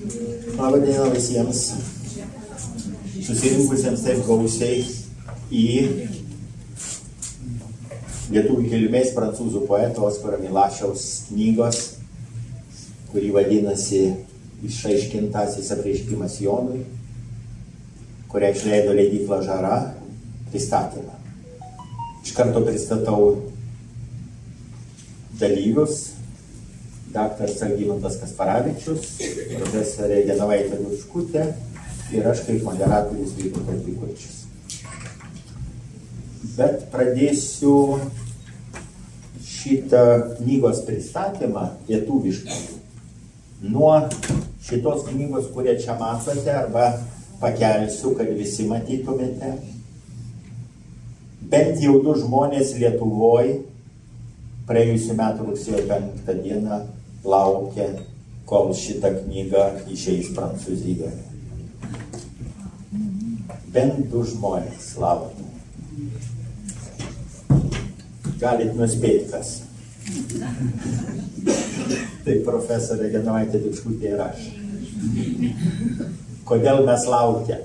Labą dieną visiems susirinkusiems taip gausiai į lietuvių kilmės prancūzų poeto Oskaro Milašiaus knygos, kuri vadinasi Išaiškintasis apreiškimas Jonui, kurią išleido leidykla Žara, pristatymą. Iš karto pristatau dalyvius: daktaras Algimantas Kasparavičius, profesorė Genovaitė Lučkutė ir aš kaip moderatorius Vytautas Bikučius. Bet pradėsiu šitą knygos pristatymą lietuviškai nuo šitos knygos, kurią čia matote, arba pakelsiu, kad visi matytumėte. Bent jau 2 žmonės Lietuvoj praėjusių metų rugsėjo 5 dieną laukia, kol šitą knygą išeis Prancūzijoje. Bent 2 žmonės laukia. Galit nuspėti, kas. Tai profesorė Genovaitė Lučkutė ir aš. Kodėl mes laukiam?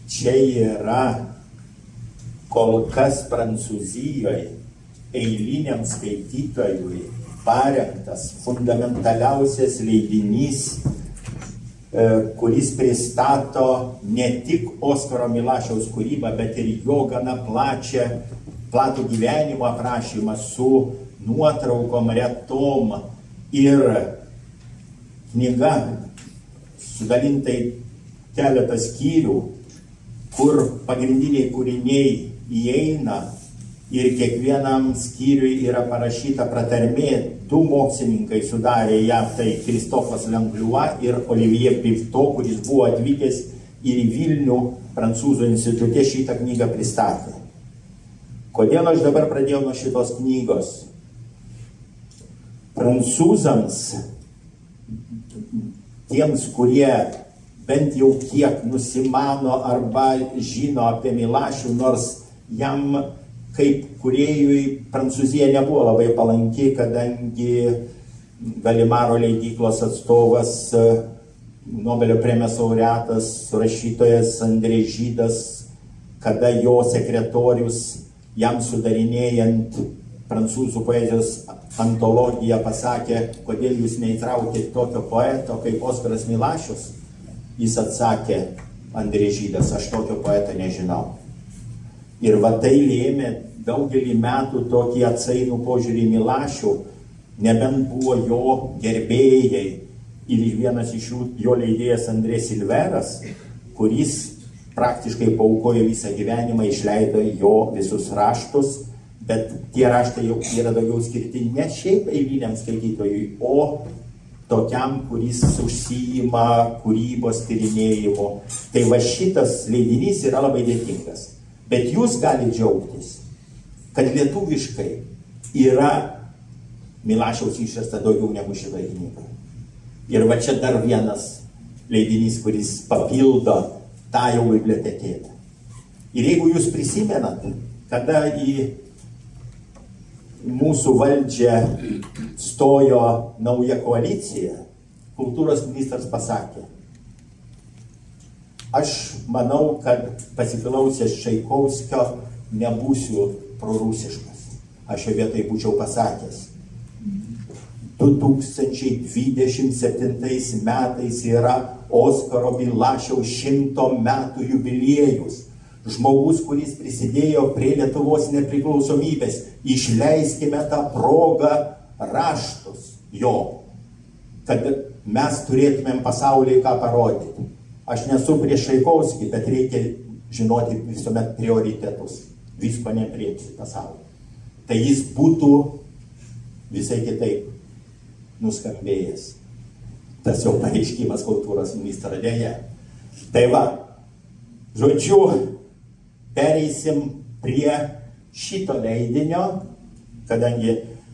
Čia yra kol kas Prancūzijoje eiliniam skaitytojui parengtas fundamentaliausias leidinys, kuris pristato ne tik Oskaro Milašiaus kūrybą, bet ir jo gana platų gyvenimo aprašymą su nuotraukom retom, ir knyga sudalintai keletą skyrių, kur pagrindiniai kūriniai įeina ir kiekvienam skyriui yra parašyta pratarmė. 2 mokslininkai sudarė ją, tai Kristofas Langlois ir Olivier Pivto, kuris buvo atvykęs ir į Vilnių Prancūzų institute šitą knygą pristatė. Kodėl aš dabar pradėjau nuo šitos knygos? Prancūzams, tiems, kurie bent jau kiek nusimano arba žino apie Milašių, nors jam kaip kūrėjui Prancūzija nebuvo labai palanki, kadangi Galimaro leidyklos atstovas, Nobelio premijos laureatas, rašytojas Andrės Žydas, kada jo sekretorius jam sudarinėjant prancūzų poezijos antologiją pasakė, kodėl jūs neįtraukėte tokio poeto kaip Oskaras Milašius, jis atsakė, Andrės Žydas, aš tokio poeto nežinau. Ir va tai lėmė daugelį metų tokį atsainų požiūrį į Milašių, nebent buvo jo gerbėjai. Ir vienas iš jų, jo leidėjas Andrės Silveras, kuris praktiškai paaukojo visą gyvenimą, išleido jo visus raštus, bet tie raštai jau yra daugiau skirti ne šiaip eiliniam skaitytojui, o tokiam, kuris užsiima kūrybos tyrinėjimu. Tai va šitas leidinys yra labai dėkingas. Bet jūs galite džiaugtis, kad lietuviškai yra Milašiaus išrasta daugiau negu šitoje knygoje. Ir va čia dar vienas leidinys, kuris papildo tą jau bibliotekėlę. Ir jeigu jūs prisimenat, kada į mūsų valdžią stojo nauja koalicija, kultūros ministras pasakė, aš manau, kad pasiklausęs Čaikovskio nebūsiu prorusiškas. Aš jo vietoj būčiau pasakęs. 2027 metais yra Oskaro Milašiaus 100 metų jubiliejus. Žmogus, kuris prisidėjo prie Lietuvos nepriklausomybės. Išleiskime tą progą raštus jo, kad mes turėtumėm pasaulyje ką parodyti. Aš nesu prieš Čaikovskį, bet reikia žinoti visuomet prioritetus. Visko nepriepsi pasaulį. Tai jis būtų visai kitaip nuskambėjęs. Tas jau pareiškimas kultūros ministro dėja. Tai va, žodžiu, pereisim prie šito leidinio, kadangi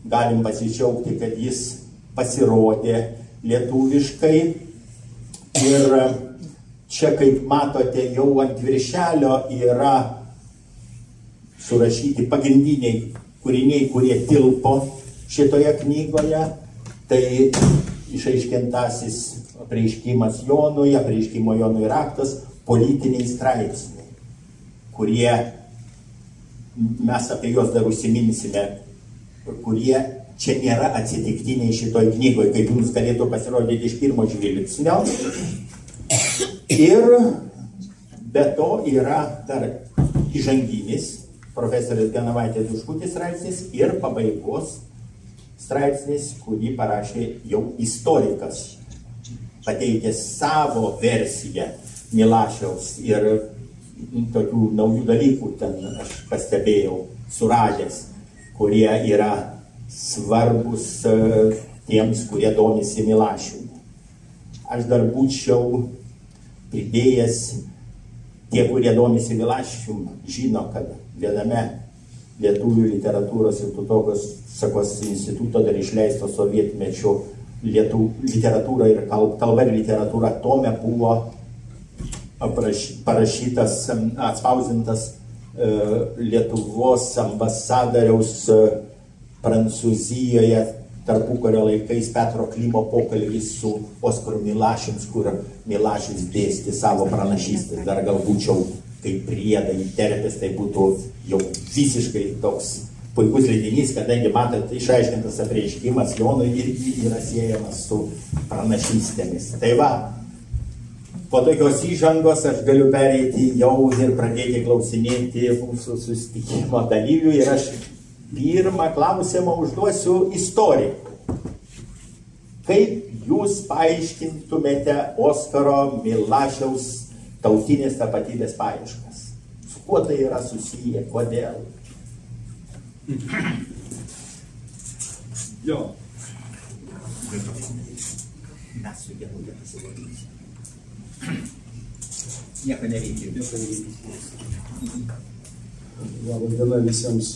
galim pasidžiaugti, kad jis pasirodė lietuviškai. Ir čia, kaip matote, jau ant viršelio yra surašyti pagrindiniai kūriniai, kurie tilpo šitoje knygoje. Tai išaiškintasis apreiškimas Jonui, apreiškimo Jonui raktas, politiniai straipsniai, kurie, mes apie juos dar užsiminsime, kurie čia nėra atsitiktiniai šitoj knygoje, kaip jums galėtų pasirodyti iš pirmo žvilgsnio. Ir be to yra dar įžanginis profesorės Genovaitės Duškutės straipsnis ir pabaigos straipsnis, kurį parašė jau istorikas, pateikęs savo versiją Milašiaus ir tokių naujų dalykų ten aš pastebėjau, suradęs, kurie yra svarbus tiems, kurie domisi Milašiumi. Aš dar būčiau pridėjęs, tie, kurie domisi Milašiumi, žino, kad viename Lietuvių literatūros ir tautosakos instituto dar išleisto sovietmečio literatūra ir kalba ir literatūra tome buvo parašytas, atspausdintas Lietuvos ambasadoriaus Prancūzijoje tarpukario laikais Petro Klimo pokalbis su Oskaru Milašium, kur Milašius dėstė savo pranašystės. Dar gal būčiau kaip priedą įterpęs, tai būtų jau visiškai toks puikus leidinys, kadangi matot, išaiškintas apreiškimas Jonui irgi yra siejamas su pranašystėmis. Tai va, po tokios įžangos aš galiu pereiti jau ir pradėti klausinėti mūsų susitikimo dalyvių ir aš pirmą klausimą užduosiu istorikui. Kaip jūs paaiškintumėte Oskaro Milašiaus tautinės tapatybės paieškas? Su kuo tai yra susiję? Kodėl? Jo. Mes su Genutė pasivarysim. Nieko nereikia. Labą dieną visiems.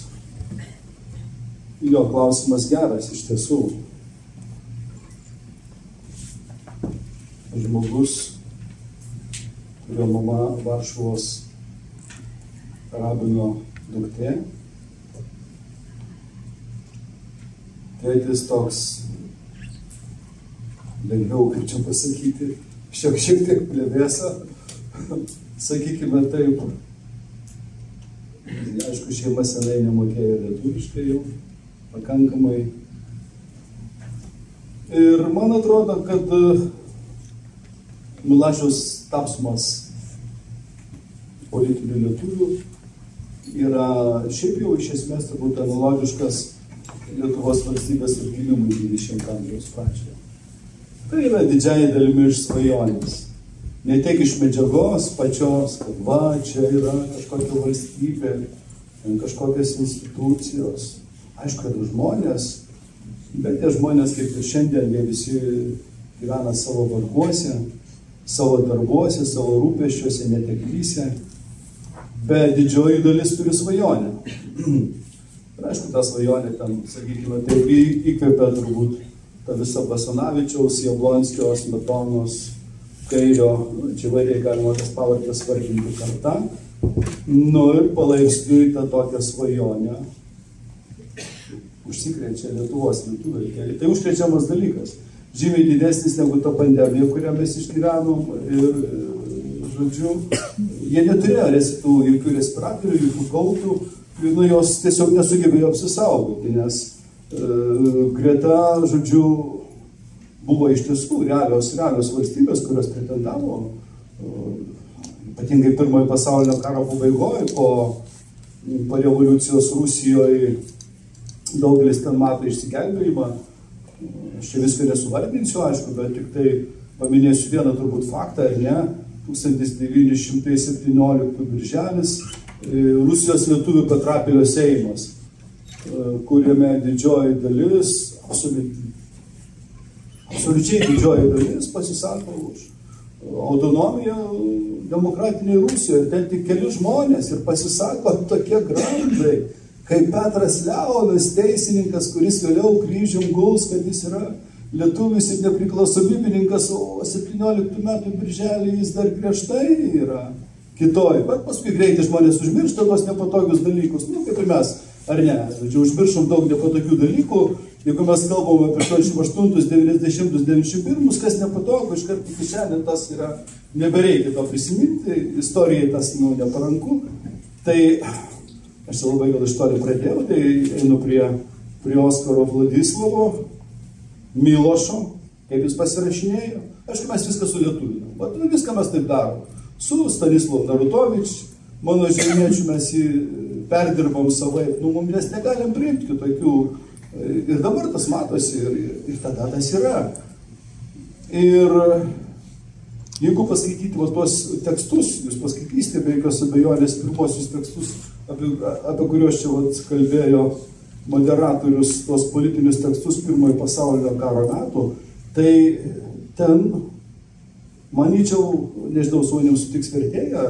Jo, klausimas geras iš tiesų. Žmogus, kurio mama Varšuvos rabino duktė, tėtis toks, lengviau, kaip čia pasakyti, šiek tiek plėvėsa, sakykime taip. Aišku, šeima senai nemokėjo lietuviškai jau, pakankamai. Ir man atrodo, kad Milašiaus tapsmas politinių lietuvių yra šiaip jau iš esmės turbūt analogiškas Lietuvos valstybės atgimimui 20 amžiaus pradžioje. Tai yra didžiąja dalimi iš svajonės. Ne tiek iš medžiagos pačios, kad va, čia yra kažkokia valstybė, kažkokios institucijos. Aišku, yra žmonės, bet tie žmonės, kaip ir šiandien, jie visi gyvena savo varguose, savo darbuose, savo rūpesčiuose, neteklyse, bet didžioji dalis turi svajonę. Ir aišku, ta svajonė ten, sakykime, taip įkvėpia turbūt ta visa Basanavičiaus, Jablonskio, Smetonos, Kairio, čia vairiai galima tas pavardės vardinti kartą. Nu ir palaipsniui tą tokią svajonę užsikrečia Lietuvos lietuviai. Tai užkrečiamas dalykas. Žymiai didesnis negu ta pandemija, kurią mes išgyvenom. Ir, žodžiu, jie neturėjo jokių respiratorių, jokių kaukių, nu jos tiesiog nesugebėjo apsisaugoti, nes greta, žodžiu, buvo iš tiesų realios valstybės, kurios pretendavo, ypatingai pirmojo pasaulinio karo pabaigoje, po revoliucijos Rusijoje daugelis ten mato išsigelbėjimą. Aš čia viską nesuvardinsiu, aišku, bet tik tai paminėsiu vieną turbūt faktą, ar ne, 1917 birželis, Rusijos lietuvių Petrapilio Seimas, kuriame didžioji dalis, absoliučiai didžioji dalis pasisako už autonomiją demokratinėje Rusijoje. Ten tik keli žmonės ir pasisako tokie grandai, kaip Petras Leonas, teisininkas, kuris vėliau kryžium guls, kad jis yra lietuvis ir nepriklausomybininkas, o 17 metų birželį jis dar griežtai yra kitoj. Bet paskui greitai žmonės užmiršta tos nepatogius dalykus, nu kaip ir mes. Ar ne? Žodžiu, užmiršom daug nepatogių dalykų Jeigu mes kalbame apie 88, 90, 91, kas nepatogu, iškart iki šiandien tas yra, nebereikia to prisiminti, istorijai tas neparanku. Tai aš labai gal iš toli pradėjau, tai einu prie Oskaro Vladislavo, Milošo, kaip jis pasirašinėjo. Aišku, mes viską sulietuvinam, bet viską mes taip darom. Su Stanislav Narutovič, mano žemiečių mes jį perdirbam savaip, mes negalim priimti kitokių. Ir dabar tas matosi, ir tada tas yra. Ir jeigu paskaityti tuos tekstus, jūs paskaitysite be jokios abejonės pirmosius tekstus, apie kuriuos čia kalbėjo moderatorius, tuos politinius tekstus pirmojo pasaulinio karo metų, tai ten, manyčiau, nežinau, su manim sutiks vertėja,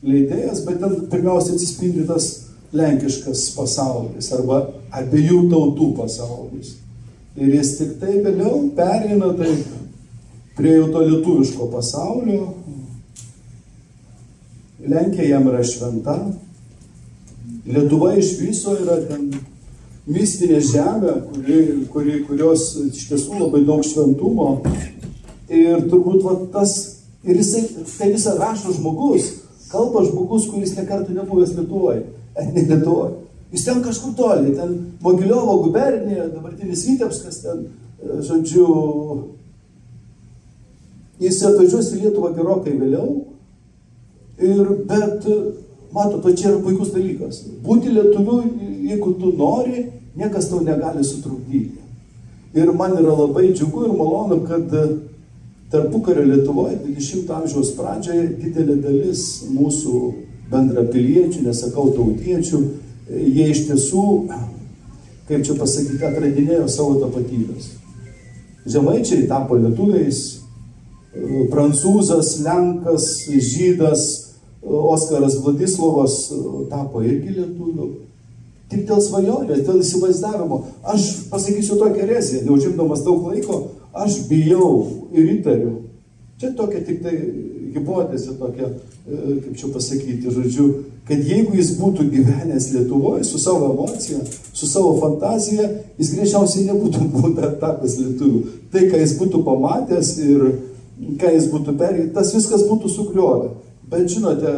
leidėjas, bet ten pirmiausia atsispindi tas lenkiškas pasaulis arba abiejų tautų pasaulis. Ir jis tik tai vėliau pereina taip prie jau to lietuviško pasaulio. Lenkija jam yra šventa. Lietuva iš viso yra ten mistinė žemė, kurios iš tiesų labai daug šventumo. Ir turbūt tas, ir jisai tai visą rašo žmogus, kalba žmogus, kuris nekartą nebuvęs Lietuvoje. Ne Lietuvoje. Jis ten kažkur toli, ten Mogiliovo gubernija, dabartinis Vitebskas, ten, žodžiu, jis atvažiuos į Lietuvą gerokai vėliau, bet, matote, čia yra puikus dalykas. Būti lietuviu, jeigu tu nori, niekas tau negali sutrukdyti. Ir man yra labai džiugu ir malonu, kad tarpukario Lietuvoje, 20 amžiaus pradžioje, didelė dalis mūsų bendrapiliečių, nesakau tautiečių, jie iš tiesų, kaip čia pasakyti, atradinėjo savo tapatybės. Žemaičiai tapo lietuviais, prancūzas, lenkas, žydas, Oskaras Vladislavas tapo irgi lietuviu. Tik dėl svajonės, dėl įsivaizdavimo. Aš pasakysiu tokią ereziją, neužimdamas daug laiko, aš bijau ir įtariu. Čia tokia tik tai hipotezė tokia, kaip čia pasakyti, žodžiu, kad jeigu jis būtų gyvenęs Lietuvoje su savo emocija, su savo fantazija, jis greičiausiai nebūtų tapęs lietuviu. Tai, ką jis būtų pamatęs ir ką jis būtų perėjęs, tas viskas būtų sugriovę. Bet žinote,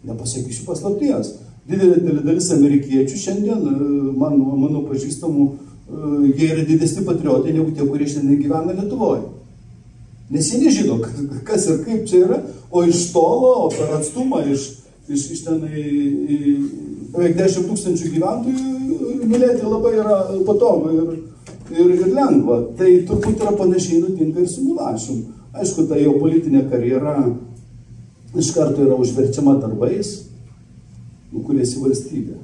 nepasakysiu paslapties, didelė dalis amerikiečių šiandien, mano pažįstamų, jie yra didesni patriotai negu tie, kurie šiandien gyvena Lietuvoje. Nes jie nežino, kas ir kaip čia yra, o iš tolo, per atstumą, iš ten beveik 10 000 gyventojų mylėti labai yra patogu ir lengva. Tai turbūt yra panašiai nutinka ir su Milašium. Aišku, ta jo politinė karjera iš karto yra užverčiama darbais, kuriais į valstybę.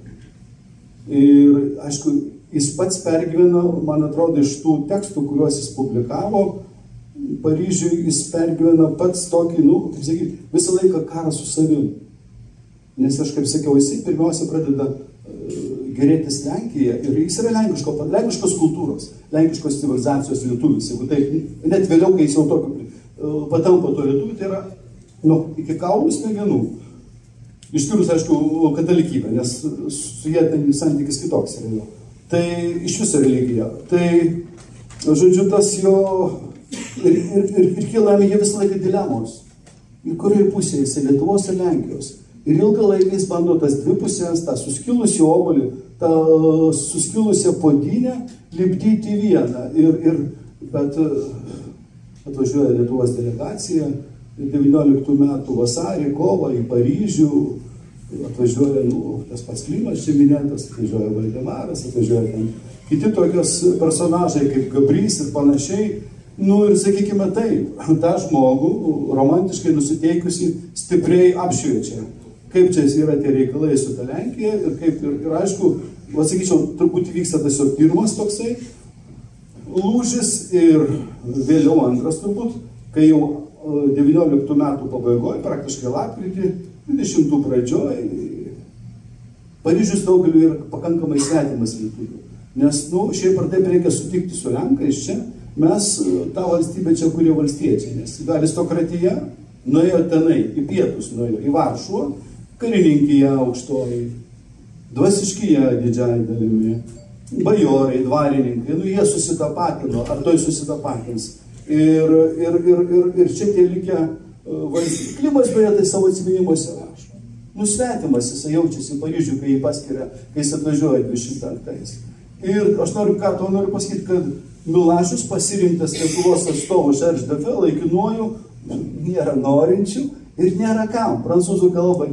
Ir, aišku, jis pats pergyvena, man atrodo, iš tų tekstų, kuriuos jis publikavo, Paryžiui jis pergyvena pats tokį, kaip sakyti, visą laiką karą su savim. Nes aš, kaip sakiau, jis pirmiausia pradeda gerėtis Lenkiją ir jis yra lenkiškos kultūros, lenkiškos civilizacijos lietuvis. Jeigu tai, net vėliau, kai jis jau tokio patampa to lietuviu, tai yra iki kaulų smegenų. Išskyrus, aišku, katalikybę, nes su jie ten santykis kitoks yra. Tai iš viso religija. Tai, žodžiu, tas jo ir kyla jie visą laiką dilemos. Ir kurioje pusėje jis, Lietuvos ir Lenkijos. Ir ilgą laiką jis bando tas dvi pusės, tą suskilusią obuolį, tą suskilusią puodynę lipdyti vieną. Bet atvažiuoja Lietuvos delegacija 19 metų vasarį, kovą į Paryžių, atvažiuoja tas pats Klimas čia minėtas, atvažiuoja Valdemaras, atvažiuoja ten kiti tokios personažai kaip Gabrys ir panašiai. Ir sakykime taip, tą žmogų romantiškai nusiteikusi stipriai apšviečia. Kaip čia yra tie reikalai su ta Lenkija ir kaip ir aišku, sakyčiau, turbūt vyksta tiesiog pirmas toksai lūžis ir vėliau antras turbūt, kai jau 19 metų pabaigoje, praktiškai lapkritį, 20 pradžioje, Paryžius daugeliu yra pakankamai svetimas lietuvių. Nes, šiaip ar taip reikia sutikti su Lenkais čia, mes tą valstybę čia kurie valstiečiai, nes aristokratija nuėjo tenai, į pietus nuėjo, į Varšuvą, karininkija aukštoji, dvasiškija didžiąją dalimi bajorai, dvarininkai, nu jie susitapatino, ar toj susitapatins. Ir čia tie likę valstybė. Klimas beje tai savo atsiminimuose rašo. Svetimas jisai jaučiasi Paryžių, kai jį paskiria, kai jis atvažiuoja 25. Ir aš noriu pasakyti, kad Milašius pasirinktas Lietuvos atstovų Šerždefe laikinuoju nėra norinčių ir nėra kam. Prancūzų kalba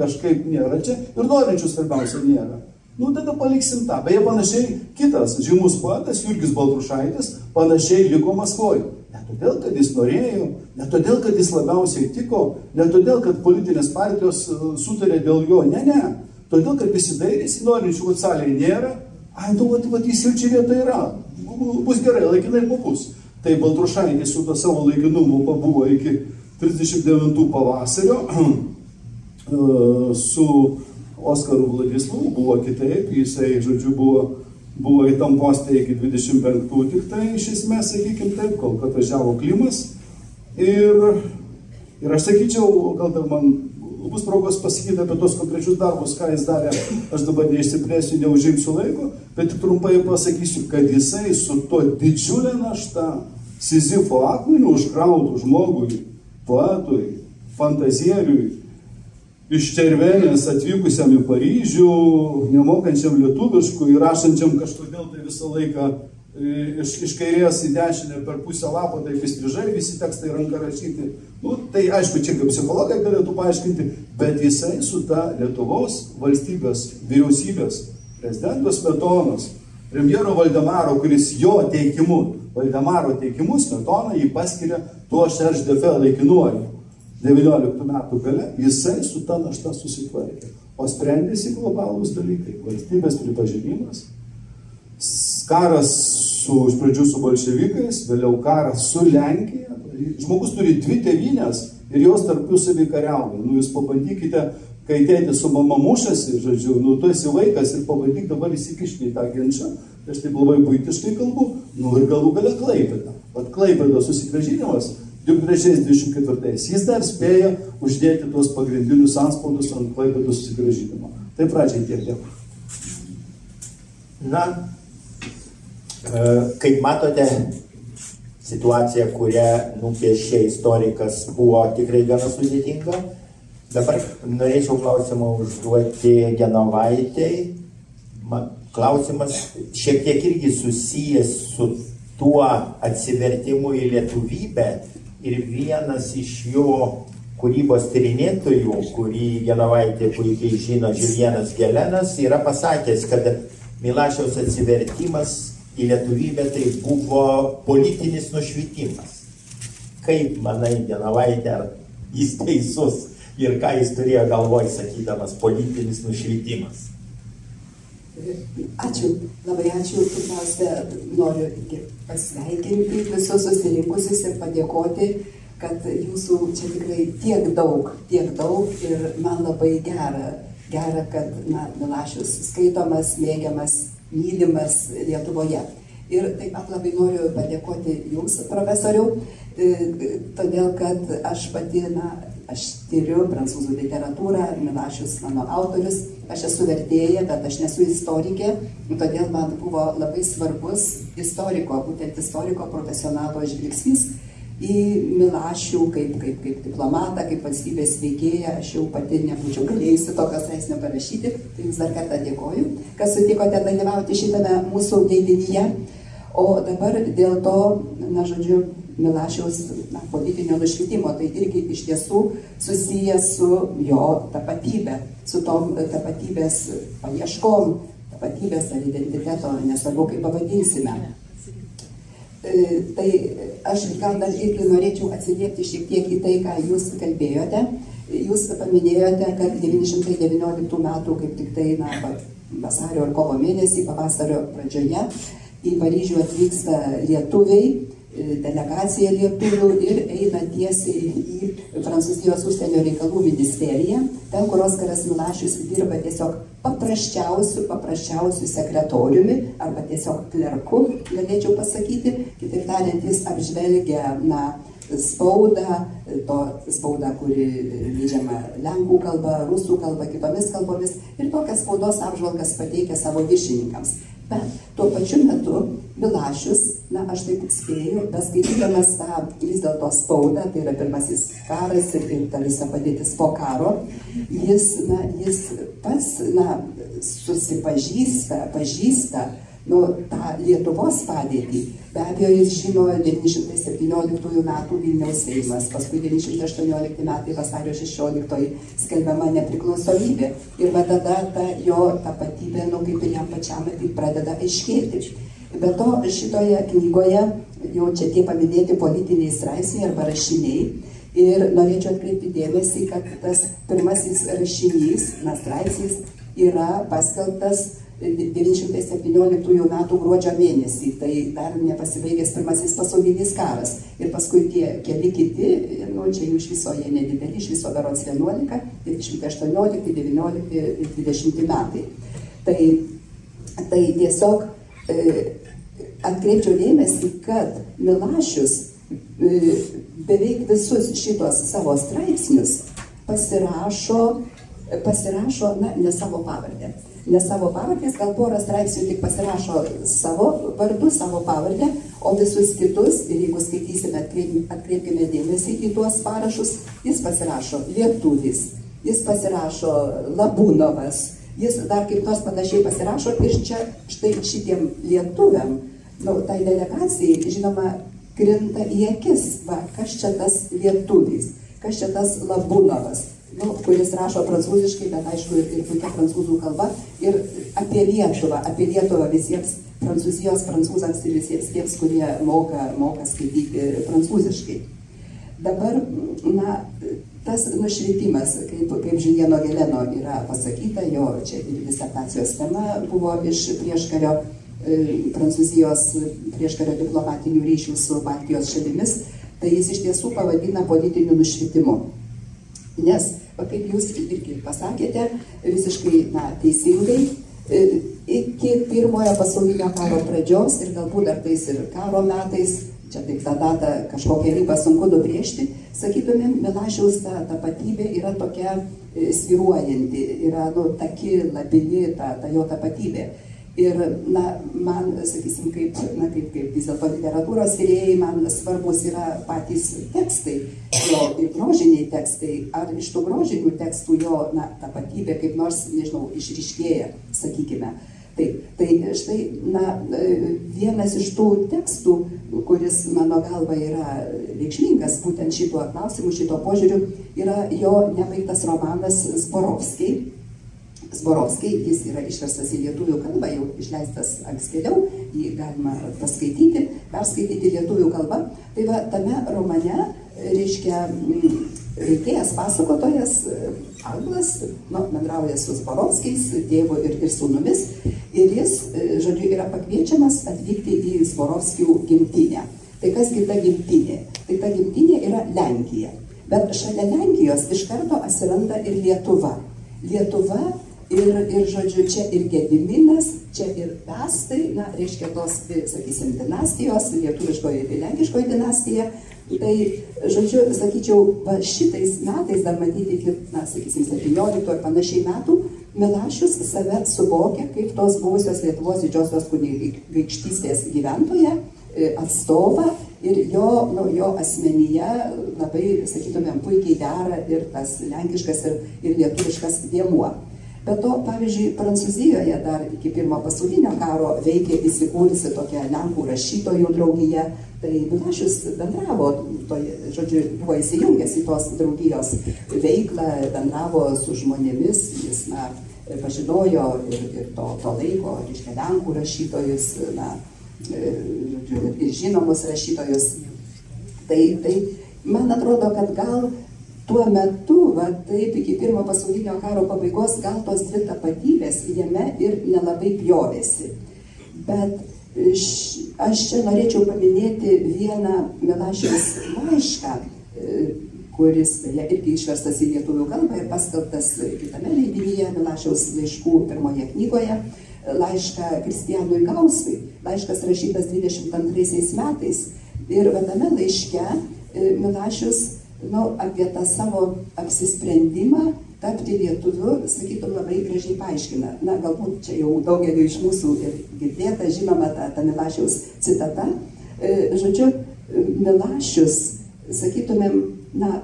kažkaip nėra čia ir norinčių svarbiausia nėra. Tada paliksim tą. Beje, panašiai kitas žymus poetas, Jurgis Baltrušaitis, panašiai liko Maskvoje. Ne todėl, kad jis norėjo, ne todėl, kad jis labiausiai tiko, ne todėl, kad politinės partijos sutarė dėl jo, ne. Todėl, kad įsidairėsi, norinčių, kad salėje nėra, jis jau čia vieta yra, bus gerai, laikinai pabus. Tai Baltrušaitis su to savo laikinumu pabuvo iki 39 pavasario, su Oskaru Vladislavu buvo kitaip, jisai, žodžiu, buvo įtampostė iki 25, tik tai iš esmės, sakykim taip, kol atvažiavo Klimas. Ir aš sakyčiau, gal dar man bus progos pasakyti apie tos konkrečius darbus, ką jis darė, aš dabar neišsiplėsiu, neužimsiu laiko, bet tik trumpai pasakysiu, kad jisai su to didžiulė našta, Sizifo akmeniu užkrautų žmogui, poetui, fantazieriui, iš Červenės atvykusiam į Paryžių, nemokančiam lietuviškų ir rašančiam kažkodėl tai visą laiką iš kairės į dešinę per pusę lapo, tai įstrižai visi tekstai ranka rašyti. Tai aišku, čia kaip psichologai galėtų paaiškinti, bet jisai su ta Lietuvos valstybės, vyriausybės, prezidento Smetonos, premjero Valdemaro, kuris jo teikimu, Valdemaro teikimu Smetona jį paskiria tuo Šerždefe laikinuoju. 19 metų gale, jisai su ta našta susitvarkė. O sprendėsi globalūs dalykai. Valstybės pripažinimas, karas iš pradžių su bolševikais, vėliau karas su Lenkija. Žmogus turi dvi tėvynės ir jos tarpusavy kariauja. Jūs pabandykite, kai tėti su mama mušasi, žodžiu, tu esi vaikas ir pabandyk dabar įsikišti į tą ginčą. Aš taip labai buitiškai kalbu, ir galų gale Klaipėda. Vat Klaipėdos susigrąžinimas 23-24. Jis dar spėja uždėti tuos pagrindinius anspaudus ant Klaipėdos susigrąžinimo. Tai pradžiai tiek dėkui. Kaip matote, situacija, kurią nupiešė istorikas, buvo tikrai gana sudėtinga. Dabar norėčiau klausimą užduoti Genovaitei. Klausimas šiek tiek irgi susijęs su tuo atsivertimu į lietuvybę. Ir vienas iš jo kūrybos tyrinėtojų, kurį Genovaitė puikiai žino, Žilienas Gelenas, yra pasakęs, kad Milašiaus atsivertimas į lietuvybę tai buvo politinis nušvitimas. Kaip manai, Genovaitė, ar jis teisus ir ką jis turėjo galvoj, sakydamas politinis nušvitimas? Ačiū, labai ačiū. Pirmiausia, noriu pasveikinti visus susirinkusius ir padėkoti, kad jūsų čia tikrai tiek daug ir man labai gera, kad Milašius skaitomas, mėgiamas, mylimas Lietuvoje. Ir taip pat labai noriu padėkoti jums, profesoriau, todėl kad aš pati, aš tyriu prancūzų literatūrą, Milašius mano autorius, aš esu vertėja, bet aš nesu istorikė, todėl man buvo labai svarbus būtent istoriko profesionalo žvilgsnis į Milašių kaip diplomatą, kaip valstybės veikėją. Aš jau pati nebūčiau galėjusi tokio straipsnio parašyti, tai jums dar kartą dėkoju, kad sutikote dalyvauti šitame mūsų leidinyje. O dabar dėl to, žodžiu, Milašiaus politinio nušvitimo, tai irgi iš tiesų susijęs su jo tapatybė, su tom tapatybės paieškom, tapatybės ar identiteto, nesvarbu kaip pavadinsime. Tai aš gal dar irgi norėčiau atsiliepti šiek tiek į tai, ką jūs kalbėjote. Jūs paminėjote, kad 919 metų, kaip tik tai vasario ar kovo mėnesį, pavasario pradžioje, į Paryžių atvyksta lietuviai, delegacija lietuvių ir eina tiesiai į Prancūzijos užsienio reikalų ministeriją, ten, kur Oskaras Milašius dirba tiesiog paprasčiausių sekretoriumi arba tiesiog klerku, galėčiau pasakyti. Kitaip tariant, jis apžvelgia spaudą, kuri leidžiama lenkų kalba, rusų kalba, kitomis kalbomis, ir tokias spaudos apžvalgas pateikia savo viršininkams. Bet tuo pačiu metu Milašius, aš taip spėju, beskaitydamas tą vis dėlto spaudą, tai yra pirmasis karas ir ta visa padėtis po karo, jis pats pažįsta tą Lietuvos padėtį. Be abejo, jis žino 917 metų Vilniaus Seimas, paskui 918 metai vasario 16 skelbiama nepriklausomybė. Ir tada jo tapatybė, kaip ir jam pačiam, pradeda aiškėti. Be to, šitoje knygoje jau čia tie paminėti politiniai straipsniai arba rašiniai. Ir norėčiau atkreipti dėmesį, kad tas pirmasis rašinys, straipsnis, yra paskelbtas 917 metų gruodžio mėnesį, tai dar nepasibaigęs pirmasis pasaulinis karas. Ir paskui tie keli kiti, čia jų iš viso jie nedideli, iš viso berods 11, 918, 19 ir 20 metai. Tai tiesiog atkreipčiau dėmesį, kad Milašius beveik visus šitos savo straipsnius pasirašo ne savo pavardę. Ne savo pavardės, gal porą straipsnių tik pasirašo savo vardu, savo pavardę, o visus kitus, ir jeigu skaitysime, atkreipkime dėmesį į tuos parašus, jis pasirašo Lietuvis, jis pasirašo Labūnovas, jis dar kaip nors panašiai pasirašo ir čia štai šitiem lietuviam, tai delegacijai, žinoma, krinta į akis, kas čia tas Lietuvis, kas čia tas Labūnovas. Kuris rašo prancūziškai, bet aišku ir puikia prancūzų kalba, ir apie Lietuvą visiems prancūzams ir visiems tiems, kurie moka skaityti prancūziškai. Dabar, tas nušvitimas, kaip Žiulieno Geleno yra pasakyta, jo čia disertacijos tema buvo iš prieškario Prancūzijos prieškario diplomatinių ryšių su Baltijos šalimis, tai jis iš tiesų pavadina politiniu nušvitimu. Nes, kaip jūs irgi pasakėte, visiškai teisingai, iki pirmojo pasaulinio karo pradžios ir galbūt dar tais ir karo metais, čia taip tą datą kažkokią ribą sunku nubrėžti, sakytumėm, Milašiaus ta tapatybė yra tokia svyruojanti, yra taki, labini ta jo tapatybė. Ir, man, sakysim, kaip vis dėlto literatūros tyrėjai, man svarbus yra patys tekstai, jo grožiniai tekstai, ar iš tų grožinių tekstų jo tapatybė kaip nors, nežinau, išryškėja, sakykime. Tai štai, vienas iš tų tekstų, kuris mano galva yra reikšmingas, būtent šituo klausimu, šituo požiūriu, yra jo nebaigtas romanas Zborovskiai, jis yra išverstas į lietuvių kalbą, jau išleistas ankstėliau, jį galima perskaityti lietuvių kalbą. Tai va, tame romane, reiškia, veikėjas, pasakotojas, anglas, bendrauja su Zborovskiais, tėvu ir sūnumis, ir jis, žodžiu, yra pakviečiamas atvykti į Zborovskių gimtinę. Tai kasgi ta gimtinė? Tai ta gimtinė yra Lenkija. Bet šalia Lenkijos iš karto atsiranda ir Lietuva. Lietuva ir, žodžiu, čia ir Gediminas, čia ir Pestai, reiškia tos, sakysim, dinastijos, lietuviškoji ir lenkiškoji dinastija. Tai, žodžiu, sakyčiau, šitais metais, dar matyti iki, sakysim, 17 ar panašiai metų, Milašius save suvokia kaip tos buvusios Lietuvos didžiosios kunigaikštystės gyventoją, atstovą, ir jo asmenyje labai, sakytumėm, puikiai dera ir tas lenkiškas ir lietuviškas dėmuo. Be to, pavyzdžiui, Prancūzijoje dar iki pirmo pasaulinio karo veikė įsikūrusi tokia Lenkų rašytojų draugija. Tai Milašius bendravo, žodžiu, buvo įsijungęs į tos draugijos veiklą, bendravo su žmonėmis, jis pažinojo ir to laiko, reiškia, Lenkų rašytojus, ir žinomus rašytojus. Tai man atrodo, kad gal tuo metu, taip iki pirmo pasaulinio karo pabaigos, gal tos dvi tapatybės jame ir nelabai pjovėsi. Bet aš čia norėčiau paminėti vieną Milašiaus laišką, kuris irgi išverstas į lietuvių kalbą ir paskelbtas kitame leidinyje, Milašiaus laiškų pirmoje knygoje, laišką Kristijanui Gausui, laiškas rašytas 22 metais. Ir tame laiške Milašius apie tą savo apsisprendimą tapti lietuviu, sakytum, labai gražiai paaiškina. Na, galbūt čia jau daugeliu iš mūsų ir girdėta, žinoma, ta Milašiaus citata. Žodžiu, Milašius, sakytumėm, na,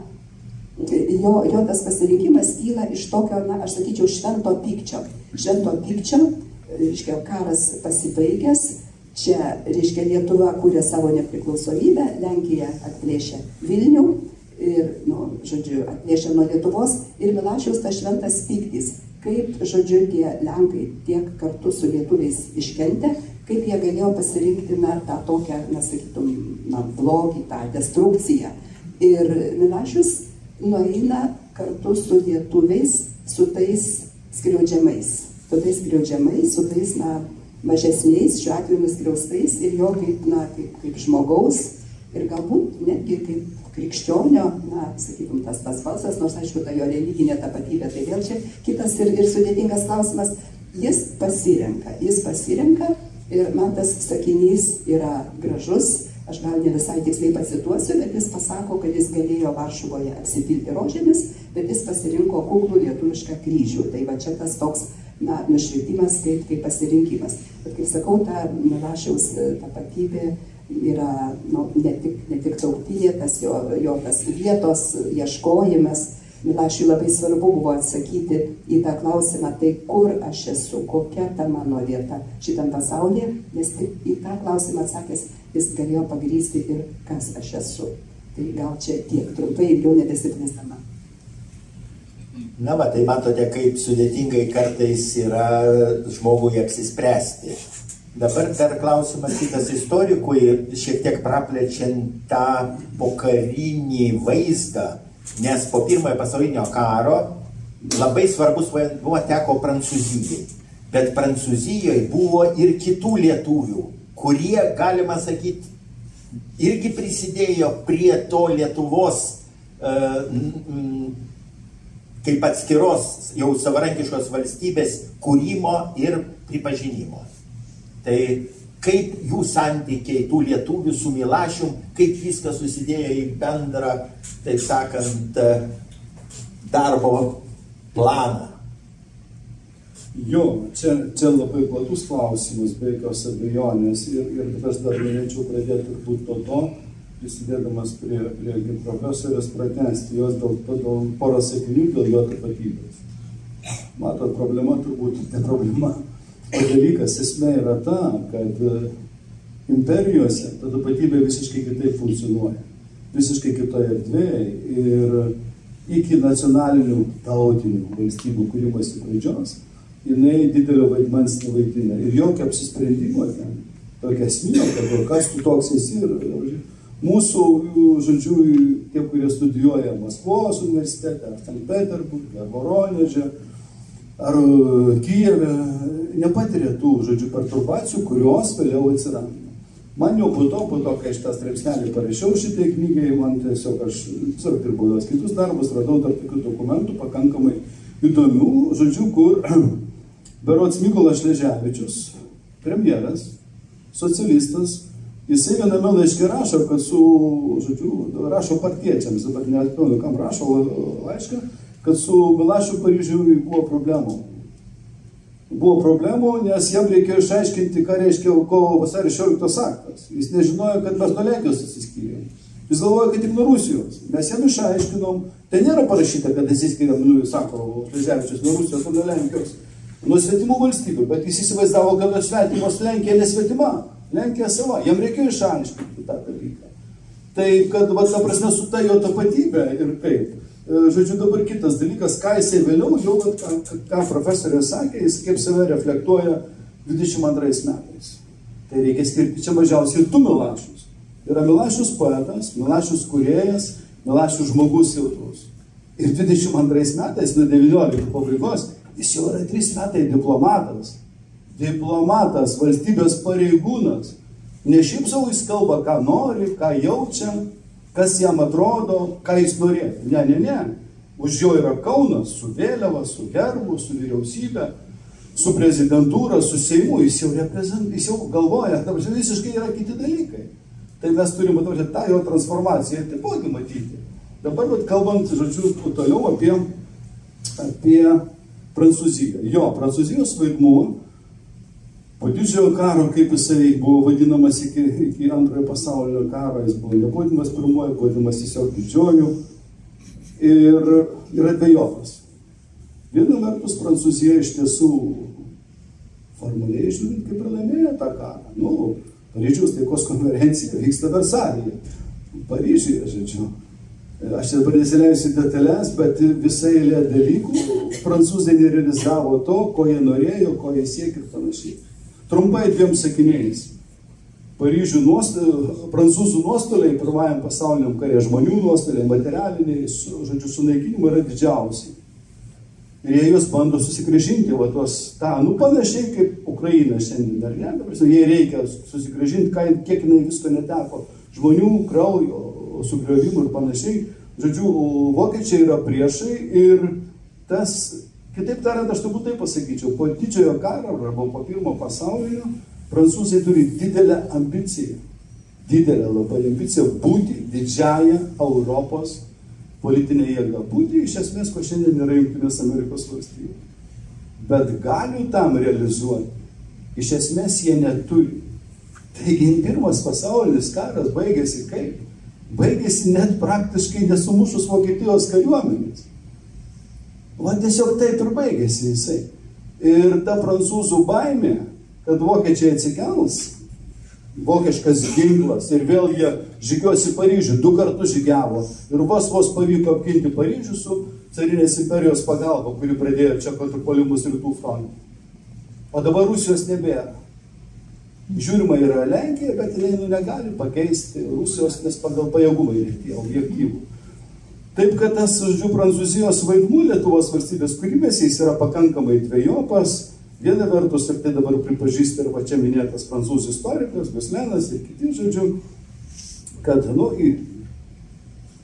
jo tas pasirinkimas kyla iš tokio, na, aš sakyčiau, švento pykčio. Švento pykčio, reiškia, karas pasibaigęs, čia, reiškia, Lietuva kūrė savo nepriklausomybę, Lenkija atplėšė Vilnių ir, nu, žodžiu, atplėšė nuo Lietuvos ir Milašiaus tas šventas pyktis, kaip, žodžiu, tie Lenkai tiek kartu su lietuviais iškentė, kaip jie galėjo pasirinkti, na, tą tokią, na, sakytum, na, blogį, tą destrukciją. Ir Milašius nueina kartu su lietuviais, su tais skriaudžiamais, su tais, na, mažesniais, šiuo atveju nuskriaustais ir jo kaip, na, kaip žmogaus ir galbūt netgi kaip krikščionio, na, sakytum, tas balsas, nors aišku, ta jo religinė tapatybė, tai vėl čia kitas ir sudėtingas klausimas, jis pasirenka ir man tas sakinys yra gražus, aš gal ne visai tiksliai pacituosiu, bet jis pasako, kad jis galėjo Varšuvoje apsipilti rožėmis, bet jis pasirinko kuklų lietuvišką kryžių, tai va čia tas toks, na, nušvitimas kaip pasirinkimas. Bet kaip sakau, ta Milašiaus tapatybė yra, nu, ne tik tautinė, tas jo tas vietos ieškojimas. Milašiui labai svarbu buvo atsakyti į tą klausimą, tai kur aš esu, kokia ta mano vieta šitam pasaulyje, nes tik į tą klausimą atsakęs jis galėjo pagrįsti ir kas aš esu. Tai gal čia tiek trumpai ir jau nebesiplėstama. Na, va, tai matote, kaip sudėtingai kartais yra žmogui apsispręsti. Dabar dar klausimas kitas istorikui, šiek tiek praplečiant tą pokarinį vaizdą, nes po pirmojo pasaulinio karo labai svarbus vaidmuo teko Prancūzijai. Bet Prancūzijoje buvo ir kitų lietuvių, kurie, galima sakyti, irgi prisidėjo prie to Lietuvos kaip atskiros jau savarankiškos valstybės kūrimo ir pripažinimo. Tai kaip jų santykiai tų lietuvių su Milašium, kaip viskas susidėjo į bendrą, taip sakant, darbo planą. Jo, čia labai platus klausimas, be jokios abejonės. Ir aš dar norėčiau pradėti turbūt to, prisidėdamas prie profesorės pratęsti jos dėl porą sakinių dėl jo tapatybės. Matot, problema turbūt ne problema. O dalykas, esmė yra ta, kad imperijose ta tapatybė visiškai kitaip funkcionuoja. Visiškai kitoje erdvėje ir iki nacionalinių tautinių valstybių kūrimosi pradžios jinai didelio vaidmens nevaidina. Ir jokio apsisprendimo ten, tokia esminio, kad kas tu toks esi ir mūsų, žodžiu, tie, kurie studijuoja Maskvos universitete, ar Sankt Peterburge, ar Voroneže, ar Kijeve, nepatiria tų, žodžiu, perturbacijų, kurios vėliau atsiranda. Man jau po to, kai šitą straipsnelį parašiau šitai knygai, man tiesiog aš dirbau jos kitus darbus, radau dar tokių dokumentų pakankamai įdomių, žodžiu, kur berods Mykolas Šleževičius, premjeras, socialistas, jisai viename laiške rašo, kad rašo partiečiams, dabar neatpilnu, kam rašo laišką, kad su Milašiu Paryžiui buvo problemų. Buvo problemų, nes jam reikėjo išaiškinti, ką reiškia kovo vasario 16 aktas. Jis nežinojo, kad mes nuo Lenkijos atsiskyrėm. Jis galvoja, kad tik nuo Rusijos. Mes jam išaiškinom, tai nėra parašyta, kad atsiskyrėm, sako Šleževičius, nuo Rusijos, nuo Lenkijos, nuo svetimų valstybių, bet jis įsivaizdavo, kad svetimos Lenkija nesvetima. Lenkija sava, jam reikėjo išaiškinti tą dalyką. Tai, kad, va, ta prasme, su ta jo tapatybė ir kaip. Žodžiu, dabar kitas dalykas, ką jisai vėliau, jau, ką profesorė sakė, jis kaip save reflektuoja 22 metais. Tai reikia skirti čia mažiausiai 2 Milašius. Yra Milašius poetas, Milašius kūrėjas, Milašius žmogus jautrus. Ir 22 metais, nuo 19 pabaigos, jis jau yra 3 metai diplomatas. Diplomatas, valstybės pareigūnas. Ne šiaip savo jis kalba, ką nori, ką jaučia, kas jam atrodo, ką jis norėtų. Ne. Už jo yra Kaunas, su vėliava, su herbu, su vyriausybė, su prezidentūra, su Seimu. Jis jau galvoja, visiškai yra kiti dalykai. Tai mes turime tą jo transformaciją taipogi matyti. Dabar kalbant, žodžiu, toliau apie apie Prancūziją. Jo, Prancūzijos vaidmuo po didžiojo karo, kaip jisai buvo vadinamas iki antrojo pasaulinio karo, jis buvo nevadinamas pirmojo, buvo vadinamas tiesiog didžioju ir yra dvejopas. Viena vertus Prancūzija iš tiesų formaliai žiūrint, kaip ir laimėjo tą karą. Paryžiaus taikos konferencija vyksta Versalyje. Paryžiuje, žodžiu. Aš dabar nesileisiu detalės, bet visai eilė dalykų prancūzai nerealizavo to, ko jie norėjo, ko jie siekė ir panašiai. Trumpai 2 sakiniais. Prancūzų nuostoliai pirmajam pasauliniam kare, žmonių nuostoliai, materialiniai, žodžiu, sunaikinimai yra didžiausiai. Ir jie juos bando susigrąžinti, panašiai kaip Ukraina šiandien, ar ne? Jie reikia susigrąžinti, kiek jinai visko neteko. Žmonių, kraujo, sugriovimų ir panašiai. Žodžiu, vokiečiai yra priešai ir tas, kitaip tariant, aš turbūt taip pasakyčiau, po didžiojo karo arba po pirmo pasaulinio, prancūzai turi didelę ambiciją, didelę labai ambiciją būti didžiąją Europos politinė jėga. Būti iš esmės, ko šiandien yra Jungtinės Amerikos valstijos. Bet galių tam realizuoti, iš esmės jie neturi. Taigi, pirmas pasaulinis karas baigėsi kaip? Baigėsi net praktiškai nesumušus Vokietijos kariuomenės. Tiesiog taip ir baigėsi jisai. Ir ta prancūzų baimė, kad vokiečiai atsikels, vokiškas ginklas, ir vėl jie žygiuos į Paryžių, 2 kartus žygiavo. Ir vos pavyko apginti Paryžių su carinės imperijos pagalba, kuri pradėjo čia kontrpuolimus rytų fronte. O dabar Rusijos nebėra. Žiūrima yra Lenkija, bet jinai negali pakeisti Rusijos, nes pagal pajėgumai reikia objektyvų. Taip, kad tas, žodžiu, Prancūzijos vaidmuo Lietuvos valstybės kūrimėse jis yra pakankamai dvejopas. Viena vertus, ir tai dabar pripažįsta ir čia minėtas prancūzų istorikas, Guslenas ir kiti, žodžiu, kad,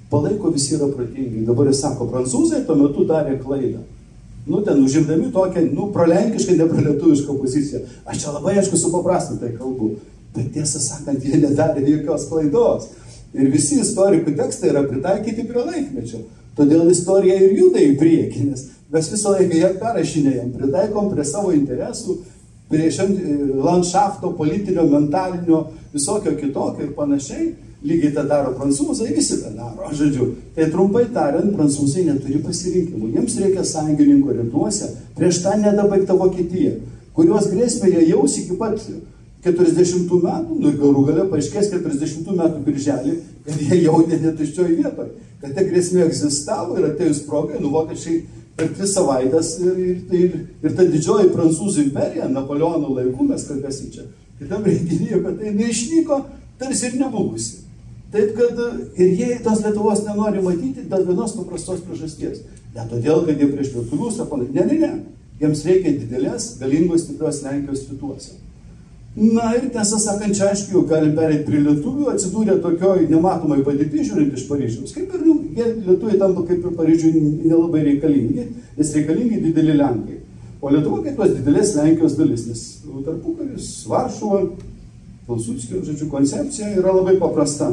palaiko visi yra protingi. Dabar jis sako, prancūzai tuo metu darė klaidą. Ten užimdami tokią, prolenkišką, nepralietuvišką poziciją. Aš čia labai aišku supaprastintai kalbu, bet tiesą sakant, jie nedarė jokios klaidos. Ir visi istorikų tekstai yra pritaikyti prie laikmečio. Todėl istorija ir juda į priekį, nes mes visą laiką ją perrašinėjom, pritaikom prie savo interesų, prie landšafto, politinio, mentalinio, visokio kitokio ir panašiai. Lygiai tą daro prancūzai, visi tą daro, žodžiu. Tai trumpai tariant, prancūzai neturi pasirinkimų. Jiems reikia sąjungininkų rytuose prieš tą nedabaigtą Vokietiją, kurios grėsmę jie jaus iki pat 40 metų, ir galų gale paaiškės 40 metų birželį, kad jie jautė netuščioj vietoj, kad ta grėsmė egzistavo ir atėjus progai, vokiečiai per 3 savaitės ir ta didžioji prancūzų imperija, Napoleono laikų, mes kalbėsim čia, kitam renginyje, kad tai neišnyko, tarsi ir nebuvusi. Taip, kad ir jie tos Lietuvos nenori matyti dėl vienos paprastos priežasties. Ne todėl, kad jie prieš lietuvius, ne. Jiems reikia didelės, galingos, stiprios Lenkijos rytuose. Ir tiesą sakant, čia aišku, jau galim pereiti prie lietuvių, atsidūrė tokioj nematomai padėti, žiūrint iš Paryžiaus. Kaip ir lietuviai tampa kaip ir Paryžiui nelabai reikalingi, nes reikalingi dideli Lenkai. O Lietuva kaip tos didelės Lenkijos dalis, nes tarpukaris, Varšuva, Pilsudskio, žodžiu, koncepcija yra labai paprasta.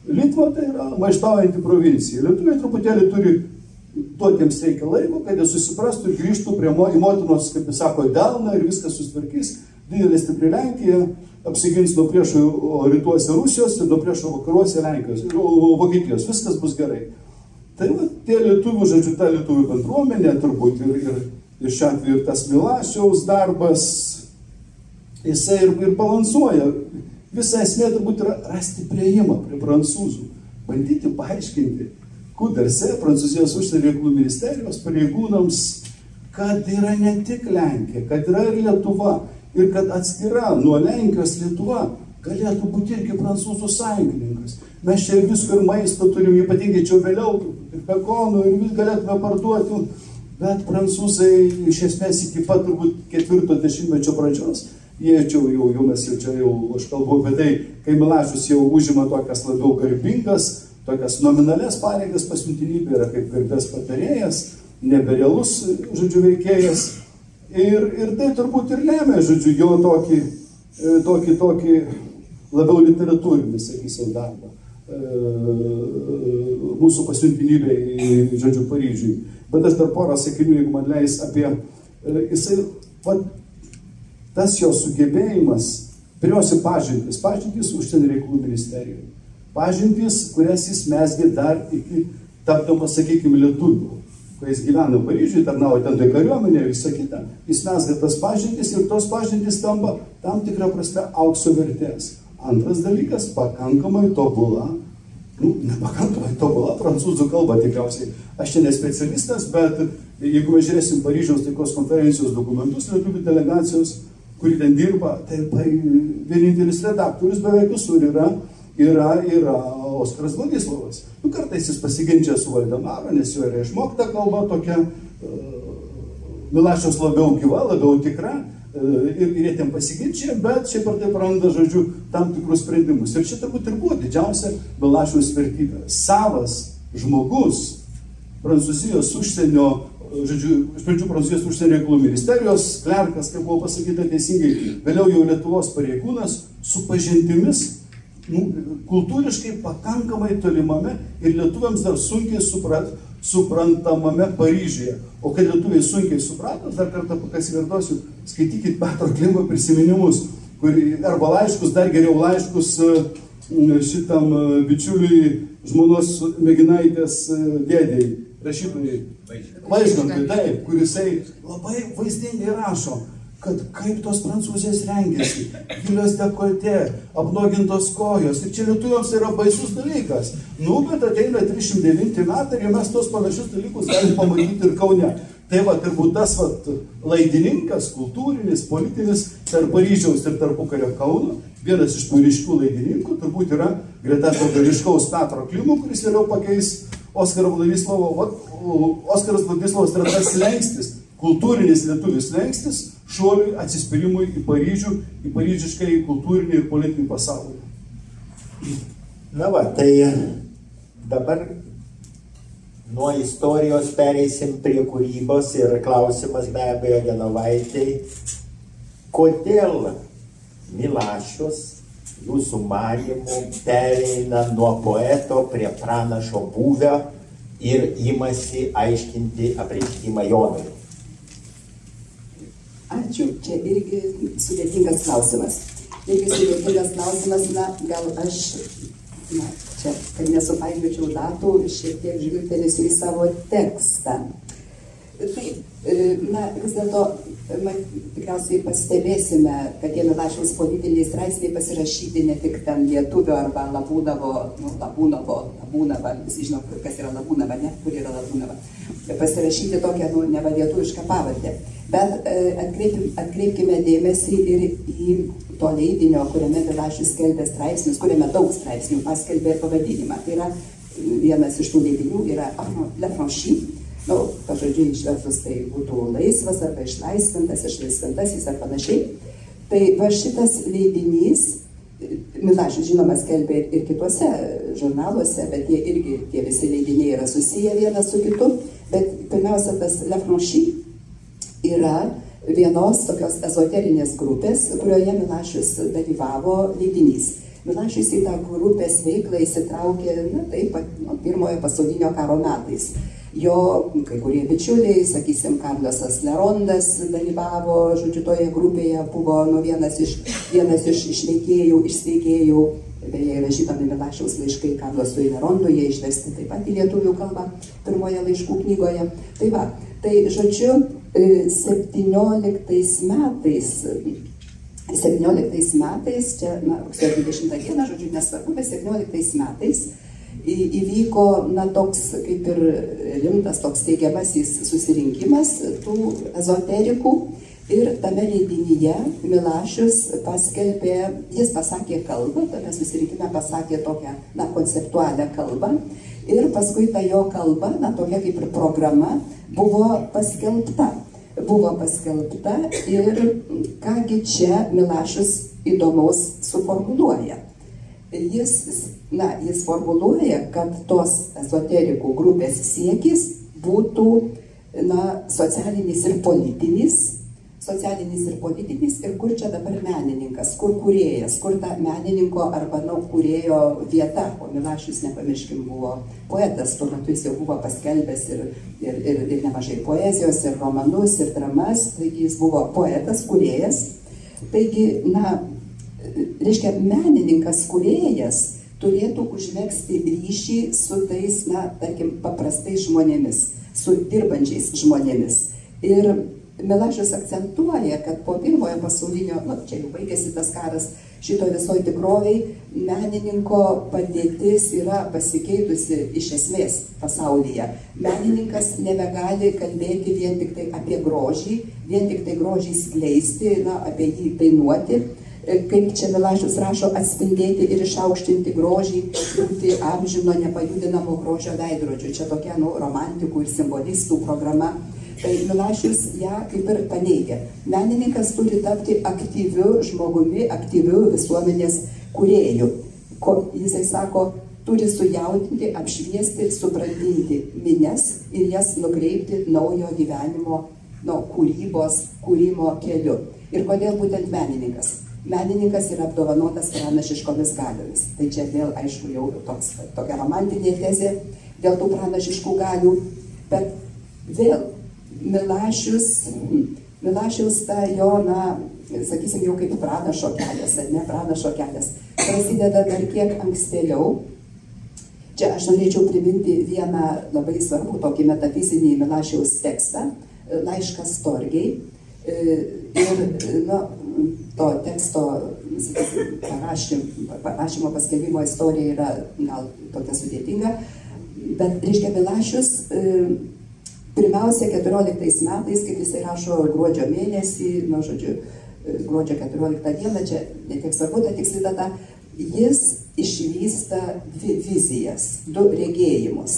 Litva tai yra maištaujanti provincija. Lietuviai truputėlį turi duotiems reikia laiko, kad jie susiprastų ir grįžtų prie motinos, kaip jis sako, delną ir viskas susitvarkys. Didelė stipri Lenkija apsigins nuo priešų rytuose Rusijos ir nuo priešų vakaruose Lenkijos, Vokietijos. Viskas bus gerai. Tai tie lietuvių, žodžiu, ta lietuvių bendruomenė, turbūt ir šiuo atveju tas Milašiaus darbas, jisai ir balansuoja. Visa esmė turbūt yra rasti priėjimą prie prancūzų, bandyti paaiškinti Kuderse, Prancūzijos užsienio reikalų ministerijos pareigūnams, kad yra ne tik Lenkija, kad yra ir Lietuva, ir kad atskira nuo Lenkijos Lietuva galėtų būti irgi prancūzų sąjungininkas. Mes čia visko ir maisto turim, ypatingai čia vėliau, ir pekonų, ir vis galėtume parduoti, bet prancūzai iš esmės iki pat turbūt 4 dešimtmečio pradžios, jie čia aš kalbu apie tai, kai Milašius jau užima tokias labiau garbingas, tokias nominales pareigas pasiuntinybė, yra kaip garbės patarėjas, neberealus, žodžiu, veikėjas. Ir tai turbūt ir lemia, žodžiu, jo tokį labiau literatūrinį, sakysim, darbą mūsų pasiuntinybė, žodžiu, Paryžiui. Bet aš dar porą sakinių, jeigu man leis, apie jisai, tas jo sugebėjimas, pirmiausia pažintys užsienio reikalų ministerijoje, pažintys, kurias jis mesgė dar iki tapdamas, sakykime, lietuvių, kai jis gyveno Paryžiuje, tarnavo ten tai kariuomenė ir visą kitą, jis mesgė tas pažintys ir tos pažintys tampa tam tikrą prasme aukso vertės. Antras dalykas, pakankamai tobula, nepakankamai tobula prancūzų kalba tikriausiai. Aš čia ne specialistas, bet jeigu mes žiūrėsim Paryžiaus taikos konferencijos dokumentus lietuvių delegacijos, kuri ten dirba, tai vienintelis redaktorius beveik visur yra Oskaras Vladislavas. Kartais jis pasiginčia su Valdemaru, nes jo yra išmokta kalba tokia, Milašiaus labiau gyva, labiau tikra, ir jie ten pasiginčia, bet šiaip ar taip randa, žodžiu, tam tikrus sprendimus. Ir čia turbūt ir buvo didžiausia Milašiaus vertybė. Savas žmogus, Prancūzijos užsienio, žodžiu, iš pradžių Prancūzijos užsienio reikalų ministerijos klerkas, kaip buvo pasakyta teisingai, vėliau jau Lietuvos pareigūnas, su pažintimis, kultūriškai pakankamai tolimame ir lietuviams dar sunkiai suprantamame Paryžiuje. O kad lietuviai sunkiai suprato, dar kartą pasikartosiu, skaitykit Petro Klimą prisiminimus, arba laiškus, dar geriau laiškus šitam bičiuliui žmonos Mėginaitės dėdėjai, rašytojai. Vaižgantui, taip, kurisai labai vaizdingai rašo, kad kaip tos prancūzės rengėsi, gilios dekoltė, apnuogintos kojos. Ir čia lietuviams yra baisus dalykas. Bet ateina 309 metai ir mes tos panašius dalykus galim pamatyti ir Kaune. Tai turbūt tas laidininkas, kultūrinis, politinis, tarp Paryžiaus ir tarpukario Kauno, vienas iš tų ryškių laidininkų, turbūt yra greta tokio ryškaus Petro Klimo, kuris vėliau pakeis Oskarą Vladislavą. Oskaras Vladislavas yra tas slengstis, kultūrinis lietuvis slengstis, šuoliui atsispyrimui į Paryžių, į paryžiškai kultūrinį ir politinį pasaulį. Tai dabar nuo istorijos pereisim prie kūrybos ir klausimas be abejo Genovaitei. Kodėl Milašius, jūsų manymu, pereina nuo poeto prie pranašo būvio ir imasi aiškinti apreiškimą Jonui? Ačiū. Čia irgi sudėtingas klausimas. Gal aš, čia, kad nesupainiočiau datų, šiek tiek žvilgtelėsiu į savo tekstą. Taip, vis dėlto, tikriausiai pastebėsime, kad tie Milašiaus politiniai straipsniai pasirašyti ne tik ten lietuvio arba Labūnava, visi žino, kas yra Labūnava, ne, kur yra Labūnava. Pasirašyti tokią, neva lietuvišką pavardę. Bet atkreipkime dėmesį ir į to leidinio, kuriame Milašius skelbė straipsnius, kuriame daug straipsnių paskelbė ir pavadinimą. Tai yra vienas iš tų leidinių, yra Le Franchis. Pažodžiui išvertus tai būtų laisvas arba išlaisvintas, išlaisvintasis ar panašiai. Tai va šitas leidinys, Milašius žinoma skelbė ir kituose žurnaluose, bet tie visi leidiniai yra susiję vienas su kitu. Bet pirmiausia, tas Le Franchis yra vienos tokios ezoterinės grupės, kurioje Milašius dalyvavo leidinys. Milašius į tą grupės veiklą įsitraukė, pirmojo pasaulinio karo metais. Jo kai kurie bičiuliai, sakysim, Karlosas Lerondas dalyvavo, žodžiu, toje grupėje, buvo vienas iš veikėjų, beje, yra žinomi Milašiaus laiškai Karlosui Lerondui, jie išversti taip pat į lietuvių kalbą pirmoje laiškų knygoje. Tai žodžiu, 17 metais, čia, rugsėjo 20 dieną, žodžiu, nesvarbu, bet 17 metais įvyko, toks kaip ir rimtas toks teigiamasis susirinkimas tų ezoterikų ir tame leidinyje Milašius paskelbė, jis pasakė kalbą, tame susirinkime pasakė tokią, konceptualią kalbą ir paskui ta jo kalba, tokia kaip ir programa, buvo paskelbta ir kągi čia Milašius įdomaus suformuluoja. Jis formuluoja, kad tos ezoterikų grupės siekis būtų socialinis ir politinis. socialinis ir politinis, ir kur čia dabar menininkas, kur kūrėjas, kur ta menininko arba kūrėjo vieta. O Milašius, nepamirškim, buvo poetas, tuo metu jis jau buvo paskelbęs ir nemažai poezijos, ir romanus, ir dramas, taigi jis buvo poetas, kūrėjas. Taigi, reiškia, menininkas, kūrėjas turėtų užmegzti ryšį su tais, tarkim, paprastais žmonėmis, su dirbančiais žmonėmis. Ir Milašius akcentuoja, kad po pirmojo pasaulinio, čia jau baigėsi tas karas, šito visoje tikroviai, menininko padėtis yra pasikeitusi iš esmės pasaulyje. Menininkas nebegali kalbėti vien tik tai apie grožį, vien tik tai grožį skleisti, apie jį dainuoti. Kaip čia Milašius rašo, atspindėti ir išaukštinti grožį, būti amžino nepajudinamo grožio veidrodžiu. Čia tokia romantikų ir simbolistų programa. Tai Milašius ją kaip ir paneigia. Menininkas turi tapti aktyviu žmogumi, aktyviu visuomenės kūrėju. Jisai sako, turi sujaudinti, apšviesti, supratinti minias ir jas nukreipti naujo gyvenimo, kūrybos, kūrimo keliu. Ir kodėl būtent menininkas? Menininkas yra apdovanotas pranašiškomis galiomis. Tai čia vėl, aišku, jau tokia romantinė tezė dėl tų pranašiškų galių. Bet vėl Milašiaus ta jo, sakysim, jau kaip pranašo kelias, ar ne pranašo kelias, prasideda dar kiek ankstėliau. Čia aš norėčiau priminti vieną labai svarbų tokį metafizinį Milašiaus tekstą, laiškas Storgiai. Ir to teksto parašymo paskelbimo istorija yra gal tokia sudėtinga, bet, reiškia, Milašius pirmiausia 14 metais, kaip jisai rašo gruodžio mėnesį, gruodžio 14 dieną, čia netiek svarbu ta tiksli data, jis išvysta dvi vizijas, du regėjimus.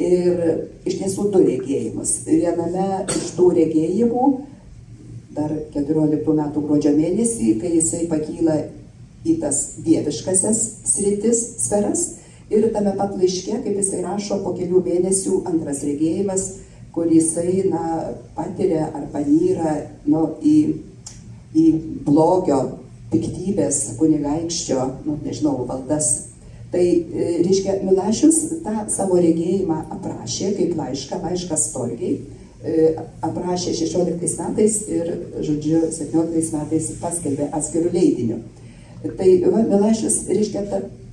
Ir iš tiesų du regėjimus. Viename iš tų regėjimų, dar 14 metų gruodžio mėnesį, kai jisai pakyla į tas dieviškasias sritis, sferas, ir tame pat laiške, kaip jisai rašo, po kelių mėnesių antras regėjimas, kur jisai, patiria ar panyra, į blogio, piktybės, kunigaikščio, valdas. Tai, reiškia, Milašius tą savo regėjimą aprašė kaip laiškas Storgiai, aprašė 16 metais ir, 17 metais paskelbė atskirų leidinių. Tai Milašius, reiškia,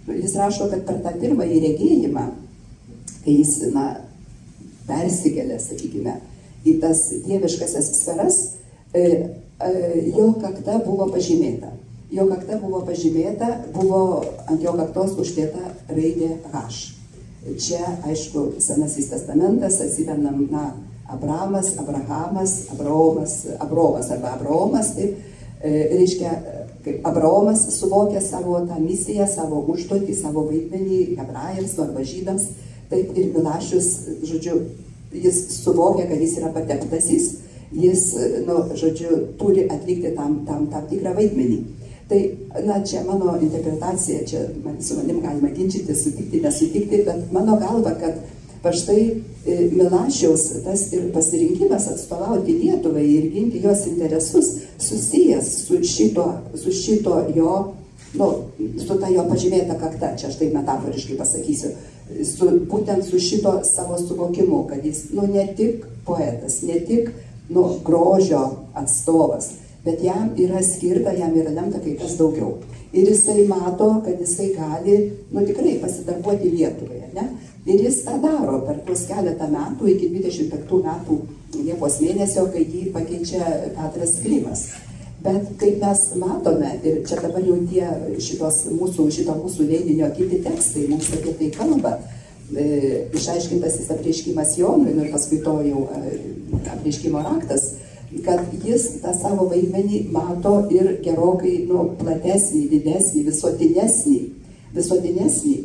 jis rašo, kad per tą pirmąjį regėjimą, kai jis, persikelia, sakykime, į tas dieviškasias sferas, jo kakta buvo pažymėta. Jo kakta buvo pažymėta, buvo ant jo kaktos uždėta raidė H. Čia, aišku, Senasis testamentas, atsimenam, Abramas, Abraomas, taip, reiškia, kaip Abraomas suvokė savo tą misiją, savo užduotį, savo vaidmenį hebrajams arba žydams, taip ir Milašius, jis suvokia, kad jis yra pateptasis, jis, turi atlikti tam tikrą vaidmenį. Tai, čia mano interpretacija, čia su manim galima ginčyti, sutikti, nesutikti, bet mano galva, kad štai Milašiaus tas ir pasirinkimas atstovauti Lietuvai ir ginti jos interesus susijęs su šito jo, su ta jo pažymėta kakta, čia aš tai metaforiškai pasakysiu, būtent su šito savo suvokimu, kad jis, ne tik poetas, ne tik, grožio atstovas, bet jam yra skirta, jam yra lemta kai kas daugiau. Ir jisai mato, kad jisai gali, tikrai pasidarbuoti Lietuvoje, ne? Ir jis tą daro per tuos keletą metų, iki 25 metų Liepos mėnesio, kai jį pakeičia Petras Klimas. Bet kaip mes matome, ir čia dabar jau šito mūsų leidinio kiti tekstai mums apie tai kalba, išaiškintasis apreiškimas Jonui, ir paskui to jau apreiškimo raktas, kad jis tą savo vaidmenį mato ir gerokai platesnį, didesnį, visuotinesnį.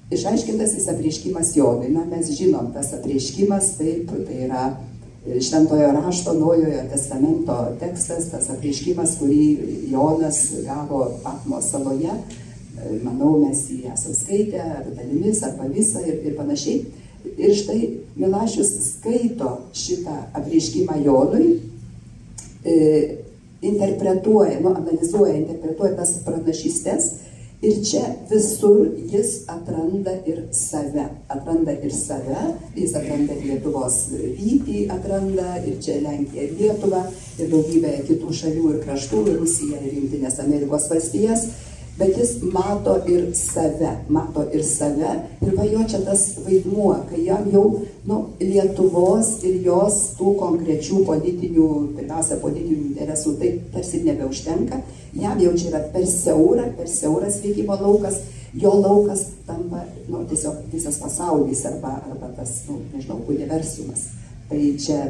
Išaiškintasis apreiškimas Jonui. Mes žinom, tas apreiškimas, taip, tai yra Šventojo rašto Naujojo testamento tekstas, tas apreiškimas, kurį Jonas gavo Patmos saloje. Manau, mes jį esame skaitę, ar dalimis, arba visą ir panašiai. Ir štai Milašius skaito šitą apreiškimą Jonui interpretuoja, analizuoja, interpretuoja tas pranašystes. Ir čia visur jis atranda ir save. Jis atranda Lietuvos vytį, atranda ir čia Lenkiją ir Lietuvą, ir daugybę kitų šalių ir kraštų, ir Rusiją, ir Jungtinės Amerikos valstijas. Bet jis mato ir save. Ir va jo čia tas vaidmuo, kai jam jau Lietuvos ir jos tų konkrečių pirmiausia politinių interesų tai tarsi nebeužtenka. Jam jau čia yra per siauras veikimo laukas, jo laukas tampa tiesiog visas pasaulis arba tas, nežinau, universumas. Tai čia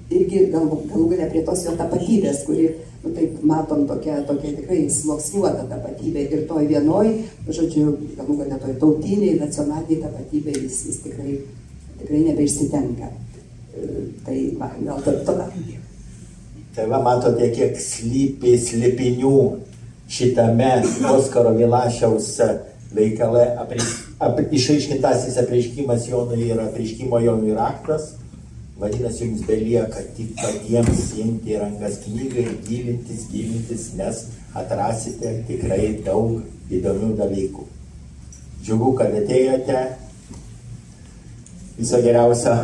irgi galų galia prie tos jo tapatybės, kuri, taip matom, tokia tikrai sluoksniuota tapatybė ir toj vienoj, žodžiu, galų galia toj tautiniai, nacionaliniai tapatybė jis tikrai nebeišsitenka. Tai gal tada. Tai va, matote, kiek slypi slėpinių šitame Oskaro Milašiaus veikale. Išaiškintasis apreiškimas Jonui ir apreiškimo Jonui raktas. Vadinasi, jums belieka tik patiems imti į rankas knygą ir gilintis, nes atrasite tikrai daug įdomių dalykų. Džiugu, kad atėjote. Viso geriausio.